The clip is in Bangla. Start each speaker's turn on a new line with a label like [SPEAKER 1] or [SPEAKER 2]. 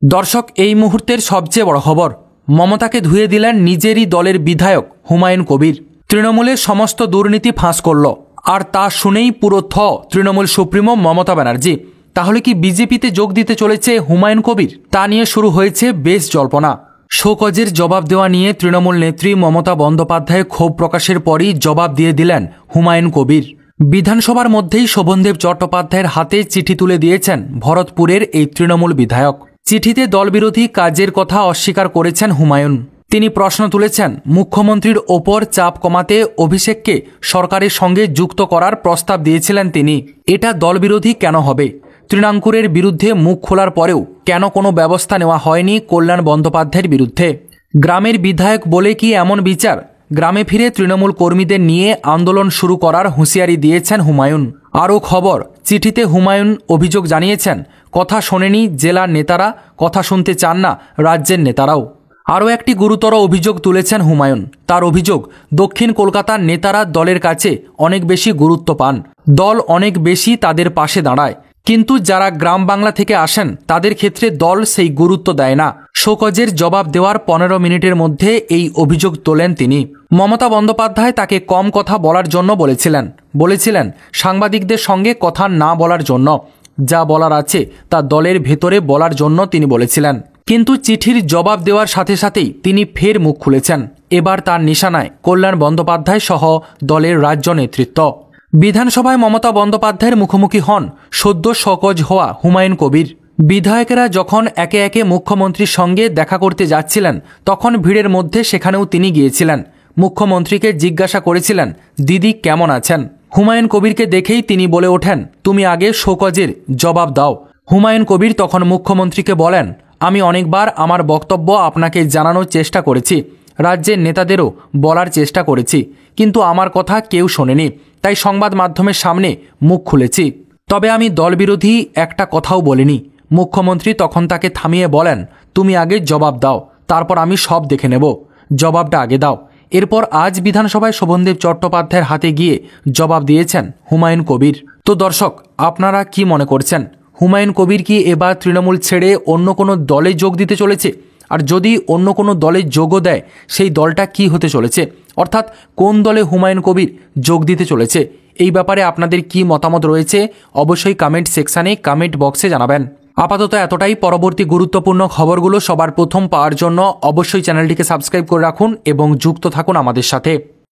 [SPEAKER 1] দর্শক, এই মুহূর্তের সবচেয়ে বড় খবর, মমতাকে ধুয়ে দিলেন নিজেরই দলের বিধায়ক হুমায়ুন কবির। তৃণমূলের সমস্ত দুর্নীতি ফাঁস করল, আর তা শুনেই পুরো তৃণমূল সুপ্রিমো মমতা ব্যানার্জি। তাহলে কি বিজেপিতে যোগ দিতে চলেছে হুমায়ুন কবির? তা নিয়ে শুরু হয়েছে বেশ জল্পনা। শোকজের জবাব দেওয়া নিয়ে তৃণমূল নেত্রী মমতা বন্দ্যোপাধ্যায় ক্ষোভ প্রকাশের পরই জবাব দিয়ে দিলেন হুমায়ুন কবির। বিধানসভার মধ্যেই শোভনদেব চট্টোপাধ্যায়ের হাতে চিঠি তুলে দিয়েছেন ভরতপুরের এই তৃণমূল বিধায়ক। চিঠিতে দলবিরোধী কাজের কথা অস্বীকার করেছেন হুমায়ুন। তিনি প্রশ্ন তুলেছেন, মুখ্যমন্ত্রীর ওপর চাপ কমাতে অভিষেককে সরকারের সঙ্গে যুক্ত করার প্রস্তাব দিয়েছিলেন তিনি। এটা দলবিরোধী কেন হবে? তৃণাঙ্কুরের বিরুদ্ধে মুখ খোলার পরেও কেন কোনো ব্যবস্থা নেওয়া হয়নি কল্যাণ বন্দ্যোপাধ্যায়ের বিরুদ্ধে? গ্রামের বিধায়ক বলে কি এমন বিচার? গ্রামে ফিরে তৃণমূল কর্মীদের নিয়ে আন্দোলন শুরু করার হুঁশিয়ারি দিয়েছেন হুমায়ুন। আরও খবর, চিঠিতে হুমায়ুন অভিযোগ জানিয়েছেন, কথা শোনেনি জেলার নেতারা, কথা শুনতে চান না রাজ্যের নেতারাও। আরও একটি গুরুতর অভিযোগ তুলেছেন হুমায়ুন। তার অভিযোগ, দক্ষিণ কলকাতার নেতারা দলের কাছে অনেক বেশি গুরুত্ব পান, দল অনেক বেশি তাদের পাশে দাঁড়ায়, কিন্তু যারা গ্রাম বাংলা থেকে আসেন তাদের ক্ষেত্রে দল সেই গুরুত্ব দেয় না। শোকজের জবাব দেওয়ার 15 মিনিটের মধ্যে এই অভিযোগ তোলেন তিনি। মমতা বন্দ্যোপাধ্যায় তাকে কম কথা বলার জন্য বলেছিলেন সাংবাদিকদের সঙ্গে কথা না বলার জন্য, যা বলার আছে তা দলের ভেতরে বলার জন্য তিনি বলেছিলেন। কিন্তু চিঠির জবাব দেওয়ার সাথে সাথেই তিনি ফের মুখ খুলেছেন। এবার তার নিশানায় কল্যাণ বন্দ্যোপাধ্যায় সহ দলের রাজ্য নেতৃত্ব। বিধানসভায় মমতা বন্দ্যোপাধ্যায়ের মুখোমুখি হন সদ্য শোকজ হওয়া হুমায়ুন কবির। বিধায়কেরা যখন একে একে মুখ্যমন্ত্রীর সঙ্গে দেখা করতে যাচ্ছিলেন, তখন ভিড়ের মধ্যে সেখানেও তিনি গিয়েছিলেন। মুখ্যমন্ত্রীকে জিজ্ঞাসা করেছিলেন, দিদি কেমন আছেন? হুমায়ুন কবিরকে দেখেই তিনি বলে ওঠেন, তুমি আগে শোকজের জবাব দাও। হুমায়ুন কবির তখন মুখ্যমন্ত্রীকে বলেন, আমি অনেকবার আমার বক্তব্য আপনাকে জানানোর চেষ্টা করেছি, রাজ্যের নেতাদেরও বলার চেষ্টা করেছি, কিন্তু আমার কথা কেউ শোনেনি, তাই সংবাদ মাধ্যমের সামনে মুখ খুলেছি। তবে আমি দলবিরোধী একটা কথাও বলিনি। মুখ্যমন্ত্রী তখন তাকে থামিয়ে বলেন, তুমি আগে জবাব দাও, তারপর আমি সব দেখে নেব, জবাবটা আগে দাও। এরপর আজ বিধানসভায় শোভনদেব চট্টোপাধ্যায়ের হাতে গিয়ে জবাব দিয়েছেন হুমায়ুন কবির। তো দর্শক, আপনারা কি মনে করছেন? হুমায়ুন কবির কি এবার তৃণমূল ছেড়ে অন্য কোনো দলে যোগ দিতে চলেছে? আর যদি অন্য কোনো দলে যোগও দেয়, সেই দলটা কি হতে চলেছে? অর্থাৎ কোন দলে হুমায়ুন কবির যোগ দিতে চলেছে? এই ব্যাপারে আপনাদের কি মতামত রয়েছে অবশ্যই কমেন্ট সেকশানে কমেন্ট বক্সে জানাবেন। আপাতত এতটাই। পরবর্তী গুরুত্বপূর্ণ খবরগুলো সবার প্রথম পাওয়ার জন্য অবশ্যই চ্যানেলটিকে সাবস্ক্রাইব করে রাখুন এবং যুক্ত থাকুন আমাদের সাথে।